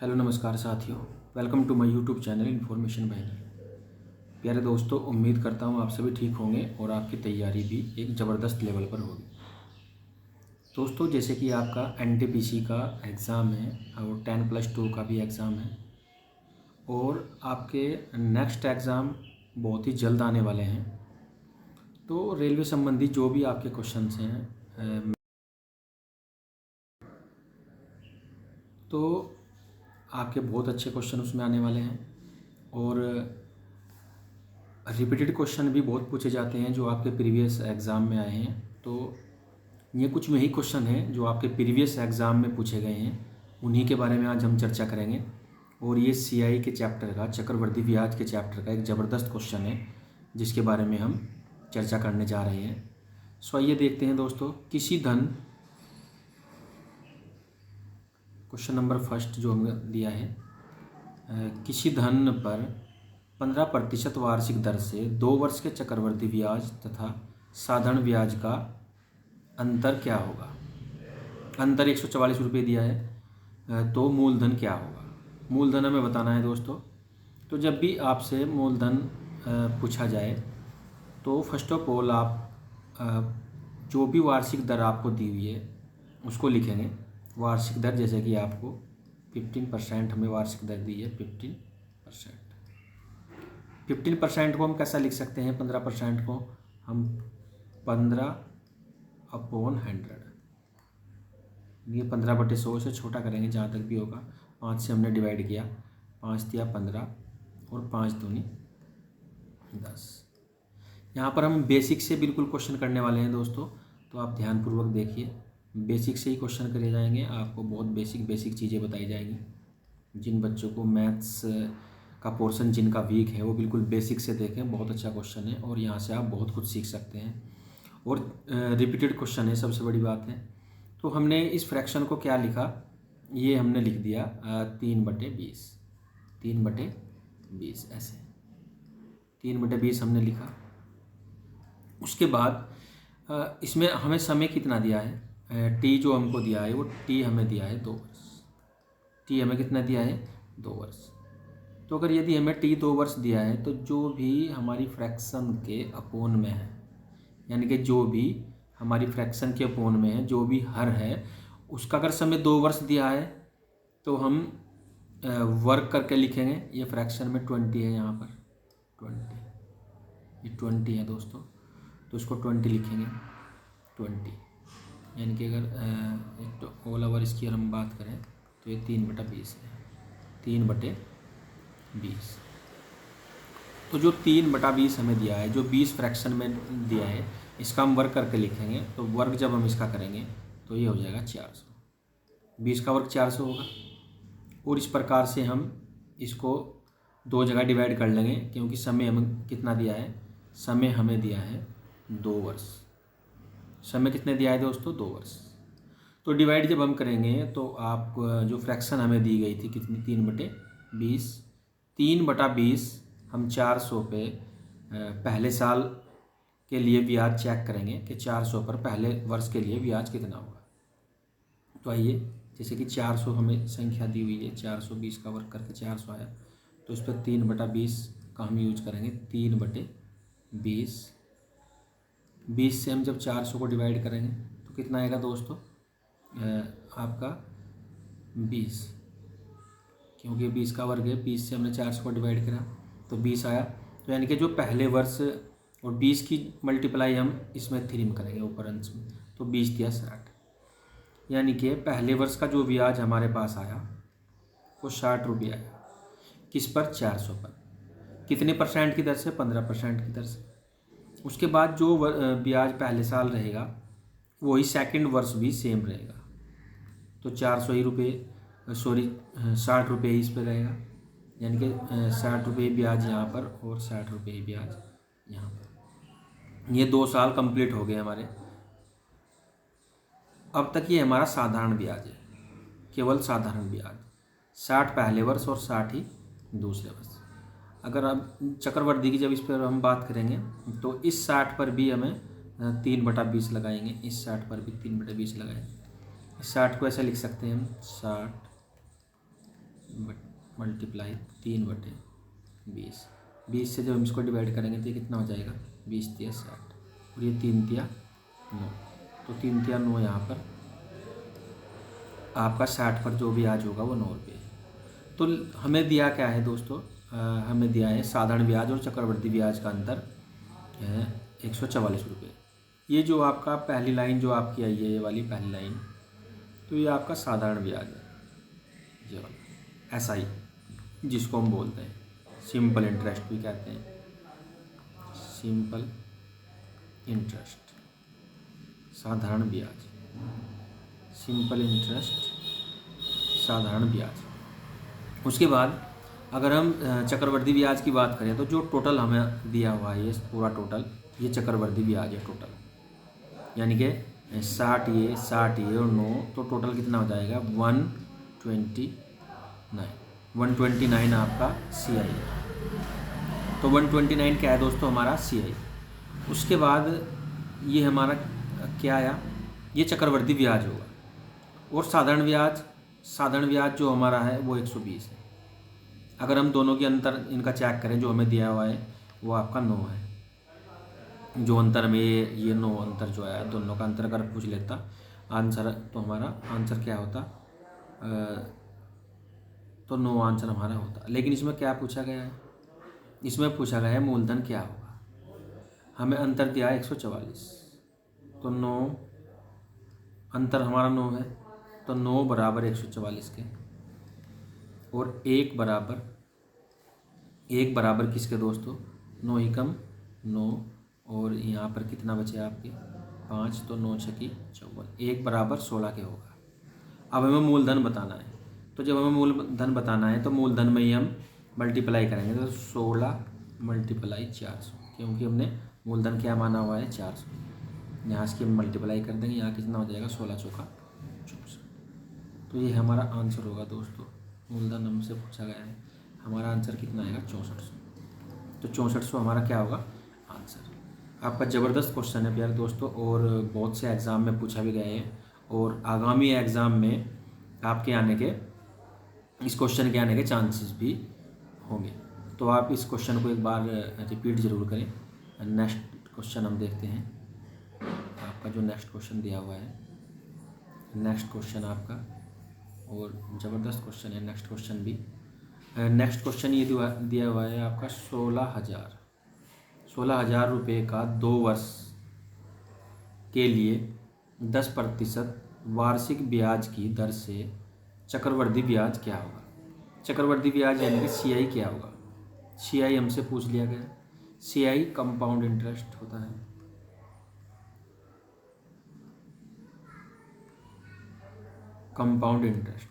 Hello नमस्कार साथियों, welcome to my YouTube channel information वाहिनी। प्यारे दोस्तों, उम्मीद करता हूँ आप सभी ठीक होंगे और आपकी तैयारी भी एक ज़बरदस्त लेवल पर होगी। दोस्तों, जैसे कि आपका एनटीपीसी का एग्ज़ाम है और 10+2 का भी एग्ज़ाम है और आपके नेक्स्ट एग्ज़ाम बहुत ही जल्द आने वाले हैं। तो रेलवे संबंधी जो भी आपके क्वेश्चंस हैं तो आपके बहुत अच्छे क्वेश्चन उसमें आने वाले हैं और रिपीटेड क्वेश्चन भी बहुत पूछे जाते हैं जो आपके प्रीवियस एग्ज़ाम में आए हैं। तो ये कुछ में ही क्वेश्चन हैं जो आपके प्रीवियस एग्ज़ाम में पूछे गए हैं, उन्हीं के बारे में आज हम चर्चा करेंगे। और ये सीआई के चैप्टर का, चक्रवर्ती ब्याज के चैप्टर का एक ज़बरदस्त क्वेश्चन है जिसके बारे में हम चर्चा करने जा रहे हैं। सो आइए देखते हैं दोस्तों। क्वेश्चन नंबर फर्स्ट जो हमें दिया है, किसी धन पर 15% वार्षिक दर से 2 वर्ष के चक्रवर्ती ब्याज तथा साधारण ब्याज का अंतर क्या होगा। अंतर 144 रुपये दिया है, तो मूलधन क्या होगा। मूलधन हमें बताना है दोस्तों। तो जब भी आपसे मूलधन पूछा जाए तो फर्स्ट ऑफ ऑल आप जो भी वार्षिक दर आपको दी हुई है उसको लिखेंगे। वार्षिक दर जैसे कि आपको 15% हमें वार्षिक दर दी है, 15% को हम कैसा लिख सकते हैं। 15% को हम 15/100, ये 15/100 से छोटा करेंगे जहाँ तक भी होगा। 5 से हमने डिवाइड किया, 5 दिया 15 और 5 दूनी 10। यहाँ पर हम बेसिक से बिल्कुल क्वेश्चन करने वाले हैं दोस्तों, तो आप ध्यानपूर्वक देखिए। बेसिक से ही क्वेश्चन करे जाएंगे, आपको बहुत बेसिक चीज़ें बताई जाएंगी। जिन बच्चों को मैथ्स का पोर्शन जिनका वीक है वो बिल्कुल बेसिक से देखें, बहुत अच्छा क्वेश्चन है और यहाँ से आप बहुत कुछ सीख सकते हैं। और रिपीटेड क्वेश्चन है, सबसे बड़ी बात है। तो हमने इस फ्रैक्शन को क्या लिखा, ये हमने लिख दिया 3/20, 3/20 ऐसे 3/20 हमने लिखा। उसके बाद इसमें हमें समय कितना दिया है, टी जो हमको दिया है वो टी हमें दिया है 2 वर्ष। टी हमें कितना दिया है, 2 वर्ष। तो अगर यदि हमें टी 2 वर्ष दिया है तो जो भी हमारी फ्रैक्शन के अपोन में है, यानी कि जो भी हमारी फ्रैक्शन के अपोन में है, जो भी हर है उसका अगर समय 2 वर्ष दिया है तो हम वर्क करके लिखेंगे। ये फ्रैक्शन में 20 है, यहाँ पर 20, ये 20 है दोस्तों, तो इसको 20 लिखेंगे। 20 यानी कि अगर ऑल ओवर इसकी अगर हम बात करें तो ये 3/20 है, 3/20। तो जो 3/20 हमें दिया है, जो 20 फ्रैक्शन में दिया है, इसका हम वर्क करके लिखेंगे। तो वर्क जब हम इसका करेंगे तो ये हो जाएगा 400। 20 का वर्क 400 होगा। और इस प्रकार से हम इसको 2 जगह डिवाइड कर लेंगे, क्योंकि समय हमें कितना दिया है, समय हमें दिया है 2 वर्ष। समय कितने दिया है दोस्तों, 2 वर्ष। तो डिवाइड जब हम करेंगे तो आप जो फ्रैक्शन हमें दी गई थी कितनी, 3/20, 3/20 हम 400 पे पहले साल के लिए ब्याज चेक करेंगे कि 400 पर पहले वर्ष के लिए ब्याज कितना होगा। तो आइए, जैसे कि 400 हमें संख्या दी हुई है, 420 का वर्क करके 400 आया, तो इस पर 3/20 का हम यूज करेंगे। 3/20, 20 से हम जब 400 को डिवाइड करेंगे तो कितना आएगा दोस्तों, आपका 20, क्योंकि 20 का वर्ग है। 20 से हमने 400 को डिवाइड करा तो 20 आया। तो यानी कि जो पहले वर्ष, और 20 की मल्टीप्लाई हम इसमें 3 में करेंगे ऊपर अंश में, तो 20 दिया 60। यानी कि पहले वर्ष का जो ब्याज हमारे पास आया वो 60 रुपये आया। किस पर, 400 पर। कितने परसेंट की दर से, 15% की दर से। उसके बाद जो ब्याज पहले साल रहेगा वही सेकंड वर्ष भी सेम रहेगा। तो 400 ही रुपये, 60 रुपये ही इस पर रहेगा, यानी कि 60 रुपये ब्याज यहाँ पर और 60 रुपये ब्याज यहाँ पर। ये 2 साल कंप्लीट हो गए हमारे। अब तक ये हमारा साधारण ब्याज है, केवल साधारण ब्याज। 60 पहले वर्ष और 60 ही दूसरे वर्ष। अगर अब चक्रवर्ती की जब इस पर हम बात करेंगे तो इस 60 पर भी हमें 3/20 लगाएंगे, इस 60 पर भी 3/20 लगाएंगे। 60 को ऐसा लिख सकते हैं हम, 60 मल्टीप्लाई 3/20। 20 से जब हम इसको डिवाइड करेंगे तो ये कितना हो जाएगा, 20 तिया 60 और ये 3 तिया 9, तो 3 तिया 9 यहाँ पर आपका 60 पर जो ब्याज होगा वो 9 रुपये। तो हमें दिया क्या है दोस्तों, हमें दिया है साधारण ब्याज और चक्रवृद्धि ब्याज का अंतर है 144 रुपये। ये जो आपका पहली लाइन जो आपकी आई है, ये वाली पहली लाइन, तो ये आपका साधारण ब्याज है, ये वाला SI जिसको हम बोलते हैं, सिंपल इंटरेस्ट भी कहते हैं, सिंपल इंटरेस्ट, साधारण ब्याज, सिंपल इंटरेस्ट, साधारण ब्याज। उसके बाद अगर हम चक्रवृद्धि ब्याज की बात करें तो जो टोटल हमें दिया हुआ है ये पूरा टोटल, ये चक्रवृद्धि ब्याज है टोटल, यानी कि 60 ये 60 ये और 9, तो टोटल कितना हो जाएगा 129 आपका CI है। तो 129 क्या है दोस्तों हमारा CI। उसके बाद ये हमारा क्या आया, ये चक्रवृद्धि ब्याज होगा, और साधारण ब्याज जो हमारा है वो 120 है। अगर हम दोनों के अंतर इनका चेक करें जो हमें दिया हुआ है वो आपका 9 है, जो अंतर में ये 9 अंतर जो है दोनों का अंतर अगर पूछ लेता आंसर, तो हमारा आंसर क्या होता, तो 9 आंसर हमारा होता। लेकिन इसमें क्या पूछा गया है, इसमें पूछा गया है मूलधन क्या होगा। हमें अंतर दिया है 144, तो 9 अंतर हमारा 9 है, तो 9 बराबर 144 के, और 1 बराबर किसके दोस्तों, 9 ही कम 9, और यहाँ पर कितना बचे आपके 5, तो 9 छकी 54, 1 बराबर 16 के होगा। अब हमें मूलधन बताना है, तो जब हमें मूलधन बताना है तो मूलधन में ही हम मल्टीप्लाई करेंगे, तो 16 मल्टीप्लाई 400, क्योंकि हमने मूलधन क्या माना हुआ है 400। यहाँ से हम मल्टीप्लाई कर देंगे, यहाँ कितना हो जाएगा 16 चौका 64। तो ये हमारा आंसर होगा दोस्तों, मूलधन हमसे पूछा गया है, हमारा आंसर कितना आएगा 6400। तो 6400 हमारा क्या होगा आंसर। आपका ज़बरदस्त क्वेश्चन है प्यारे दोस्तों, और बहुत से एग्ज़ाम में पूछा भी गया है, और आगामी एग्ज़ाम में आपके आने के, इस क्वेश्चन के आने के चांसेस भी होंगे। तो आप इस क्वेश्चन को एक बार रिपीट ज़रूर करें। नेक्स्ट क्वेश्चन हम देखते हैं, आपका जो नेक्स्ट क्वेश्चन दिया हुआ है, नेक्स्ट क्वेश्चन आपका, और ज़बरदस्त क्वेश्चन है नेक्स्ट क्वेश्चन भी। नेक्स्ट क्वेश्चन ये दिया हुआ है आपका 16,000 रुपये का 2 वर्ष के लिए 10% वार्षिक ब्याज की दर से चक्रवृद्धि ब्याज क्या होगा। चक्रवृद्धि ब्याज यानी कि CI क्या होगा, CI हमसे पूछ लिया गया। CI कंपाउंड इंटरेस्ट होता है, कंपाउंड इंटरेस्ट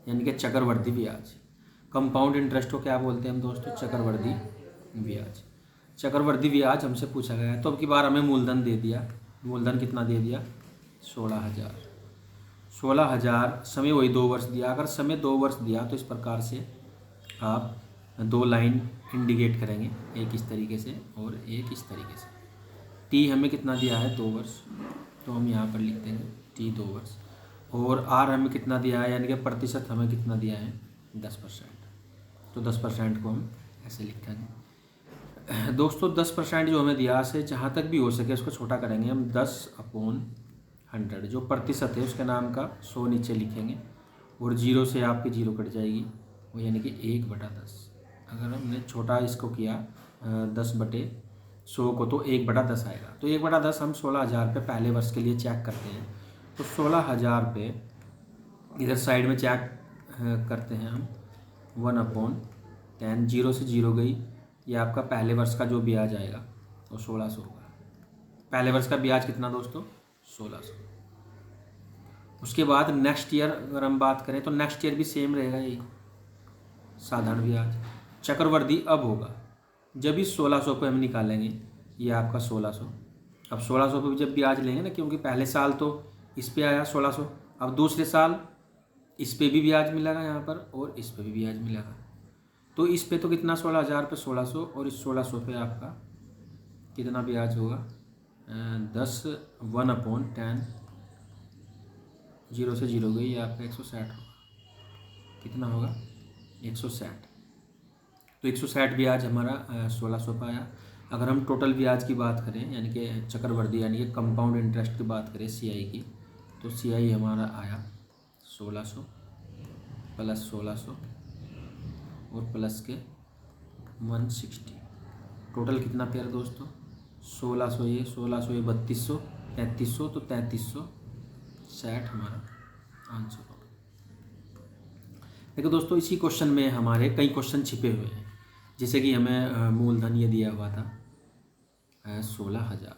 यानी कि चक्रवृद्धि ब्याज। कंपाउंड इंटरेस्ट को क्या बोलते हैं हम दोस्तों, चक्रवृद्धि ब्याज। चक्रवृद्धि ब्याज हमसे पूछा गया है, तो अब की बार हमें मूलधन दे दिया, मूलधन कितना दे दिया 16,000, समय वही 2 वर्ष दिया। अगर समय 2 वर्ष दिया तो इस प्रकार से आप 2 लाइन इंडिकेट करेंगे, एक इस तरीके से और एक इस तरीके से। T हमें कितना दिया है 2 वर्ष, तो हम यहाँ पर लिख देंगे T 2 वर्ष, और R हमें कितना दिया है, यानी कि प्रतिशत हमें कितना दिया है 10%, तो 10% को हम ऐसे लिखेंगे दोस्तों। 10% जो हमें दिया से जहाँ तक भी हो सके उसको छोटा करेंगे हम, 10/100 जो प्रतिशत है उसके नाम का 100 नीचे लिखेंगे, और 0 से आपकी 0 कट जाएगी, वो यानी कि 1/10। अगर हमने छोटा इसको किया 10/100 को, तो 1/10 आएगा। तो 1/10 हम 16,000 रुपये पहले वर्ष के लिए चेक करते हैं, तो 16,000 रुपये इधर साइड में चेक करते हैं हम, 1/10, 0 से 0 गई, ये आपका पहले वर्ष का जो ब्याज आएगा वो 1600 होगा। पहले वर्ष का ब्याज कितना दोस्तों 1600। उसके बाद नेक्स्ट ईयर अगर हम बात करें तो नेक्स्ट ईयर भी सेम रहेगा, यही साधारण ब्याज। चक्रवृद्धि अब होगा जब इस 1600 को हम निकालेंगे, ये आपका 1600। अब 1600 पे जब ब्याज लेंगे ना, क्योंकि पहले साल तो इस पे आया 1600, अब दूसरे साल इस पे भी ब्याज मिलेगा यहाँ पर, और इस पे भी ब्याज मिलेगा। तो इस पे तो कितना 16,000 पे 1600, और इस 1600 पे आपका कितना ब्याज होगा 1/10 0 से 0 गई, ये आपका 160 होगा। कितना होगा? 160। तो 160 ब्याज हमारा 1600 का आया। अगर हम टोटल ब्याज की बात करें, यानी कि चक्रवृद्धि यानी कि कंपाउंड इंटरेस्ट की बात करें CI की, तो CI हमारा आया 1600 प्लस 1600 और प्लस के 160। टोटल कितना प्यारा दोस्तों? 1600 ये 3200 3300, तो 3360 हमारा आंसर होगा। देखो दोस्तों, इसी क्वेश्चन में हमारे कई क्वेश्चन छिपे हुए हैं। जैसे कि हमें मूलधन ये दिया हुआ था 16,000।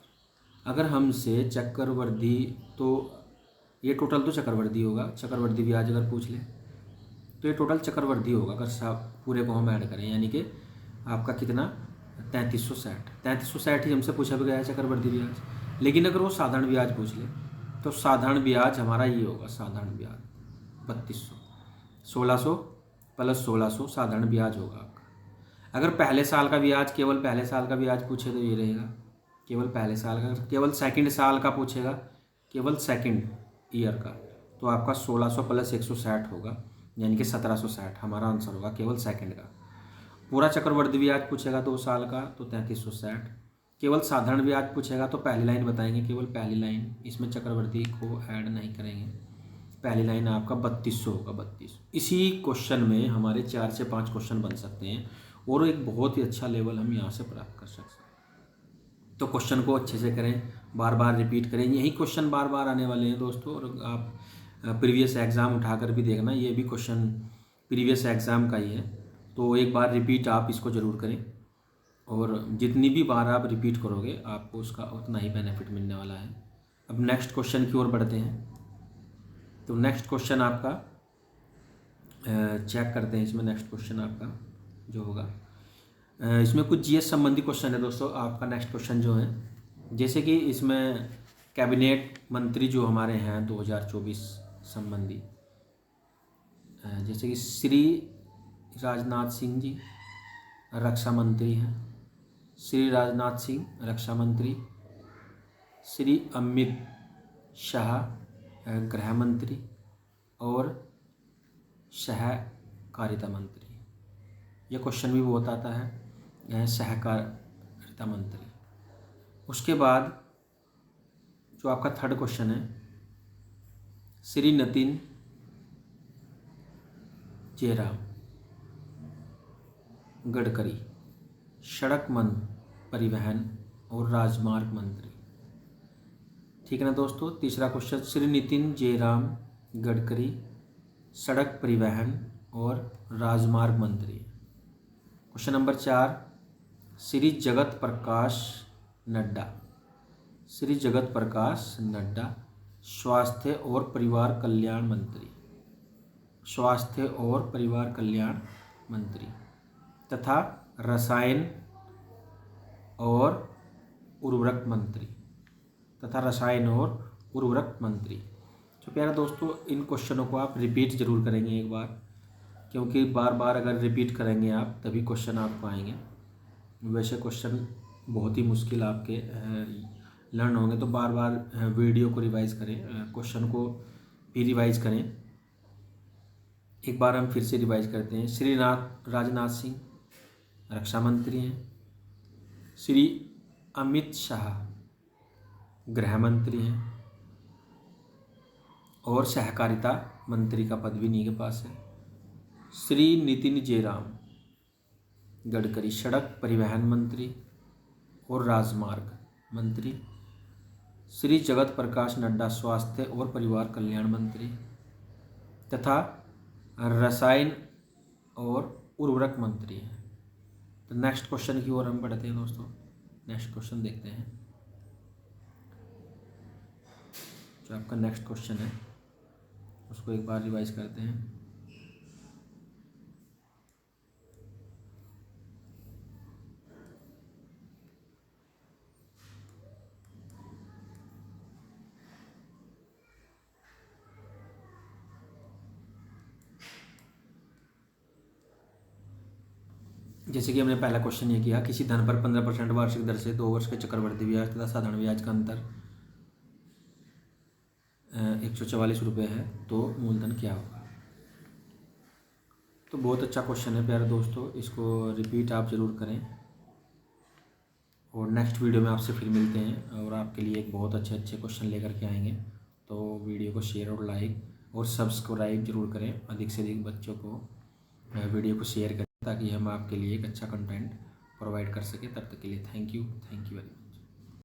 अगर हमसे चक्रवृद्धि, तो ये टोटल तो चक्रवृद्धि होगा, चक्रवृद्धि ब्याज अगर पूछ ले तो ये टोटल चक्रवृद्धि होगा अगर सब पूरे को हम ऐड करें, यानी कि आपका कितना? 3360 ही हमसे पूछा भी गया है चक्रवृद्धि ब्याज। लेकिन अगर वो साधारण ब्याज पूछ ले तो साधारण ब्याज हमारा ये होगा, साधारण ब्याज 3200, 1600 प्लस 1600 साधारण ब्याज होगा आपका। अगर पहले साल का ब्याज, केवल पहले साल का ब्याज पूछे तो ये रहेगा, केवल पहले साल का। केवल सेकंड साल का पूछेगा, केवल सेकंड ईयर का, तो आपका 1600 प्लस 160 होगा, यानी कि 1760 हमारा आंसर होगा केवल सेकंड का। पूरा चक्रवृद्धि ब्याज पूछेगा 2 साल का तो 3360। केवल साधारण ब्याज पूछेगा तो पहली लाइन बताएंगे, केवल पहली लाइन, इसमें चक्रवृद्धि को ऐड नहीं करेंगे। पहली लाइन आपका 3200 होगा, 32। इसी क्वेश्चन में हमारे 4 से 5 क्वेश्चन बन सकते हैं और एक बहुत ही अच्छा लेवल हम यहाँ से प्राप्त कर सकते हैं। तो क्वेश्चन को अच्छे से करें, बार बार रिपीट करें। यही क्वेश्चन बार बार आने वाले हैं दोस्तों, और आप प्रीवियस एग्ज़ाम उठाकर भी देखना, ये भी क्वेश्चन प्रीवियस एग्ज़ाम का ही है। तो एक बार रिपीट आप इसको ज़रूर करें, और जितनी भी बार आप रिपीट करोगे आपको उसका उतना ही बेनिफिट मिलने वाला है। अब नेक्स्ट क्वेश्चन की ओर बढ़ते हैं। तो नेक्स्ट क्वेश्चन आपका चेक करते हैं। इसमें नेक्स्ट क्वेश्चन आपका जो होगा, इसमें कुछ GS संबंधी क्वेश्चन है दोस्तों। आपका नेक्स्ट क्वेश्चन जो है, जैसे कि इसमें कैबिनेट मंत्री जो हमारे हैं 2024 संबंधी, जैसे कि श्री राजनाथ सिंह जी रक्षा मंत्री हैं, श्री राजनाथ सिंह रक्षा मंत्री, श्री अमित शाह गृह मंत्री और सहकारिता मंत्री। यह क्वेश्चन भी बहुत आता है, सहकारिता मंत्री। उसके बाद जो आपका थर्ड क्वेश्चन है, श्री नितिन जयराम गडकरी सड़क परिवहन और राजमार्ग मंत्री। ठीक है ना दोस्तों। तीसरा क्वेश्चन, श्री नितिन जयराम गडकरी सड़क परिवहन और राजमार्ग मंत्री। क्वेश्चन नंबर 4, श्री जगत प्रकाश नड्डा, श्री जगत प्रकाश नड्डा स्वास्थ्य और परिवार कल्याण मंत्री, स्वास्थ्य और परिवार कल्याण मंत्री तथा रसायन और उर्वरक मंत्री, तथा रसायन और उर्वरक मंत्री। तो प्यारे दोस्तों, इन क्वेश्चनों को आप रिपीट ज़रूर करेंगे एक बार, क्योंकि बार बार अगर रिपीट करेंगे आप तभी क्वेश्चन आपको आएंगे। वैसे क्वेश्चन बहुत ही मुश्किल आपके लर्न होंगे, तो बार बार वीडियो को रिवाइज करें, क्वेश्चन को भी रिवाइज करें। एक बार हम फिर से रिवाइज करते हैं। श्री राजनाथ सिंह रक्षा मंत्री हैं, श्री अमित शाह गृह मंत्री हैं और सहकारिता मंत्री का पद भी इन्हीं के पास है। श्री नितिन जयराम गडकरी सड़क परिवहन मंत्री और राजमार्ग मंत्री, श्री जगत प्रकाश नड्डा स्वास्थ्य और परिवार कल्याण मंत्री तथा रसायन और उर्वरक मंत्री हैं। तो नेक्स्ट क्वेश्चन की ओर हम बढ़ते हैं दोस्तों। नेक्स्ट क्वेश्चन देखते हैं। जो आपका नेक्स्ट क्वेश्चन है उसको एक बार रिवाइज करते हैं। जैसे कि हमने पहला क्वेश्चन ये किया, किसी धन पर 15% वार्षिक दर से 2 वर्ष के चक्रवृद्धि ब्याज तथा साधारण ब्याज का अंतर 144 रुपये है तो मूलधन क्या होगा। तो बहुत अच्छा क्वेश्चन है प्यारे दोस्तों, इसको रिपीट आप ज़रूर करें और नेक्स्ट वीडियो में आपसे फिर मिलते हैं और आपके लिए एक बहुत अच्छे अच्छे क्वेश्चन लेकर के आएंगे। तो वीडियो को शेयर और लाइक और सब्सक्राइब जरूर करें, अधिक से अधिक बच्चों को वीडियो को शेयर करें ताकि हम आपके लिए एक अच्छा कंटेंट प्रोवाइड कर सकें। तब तक के लिए थैंक यू वेरी मच।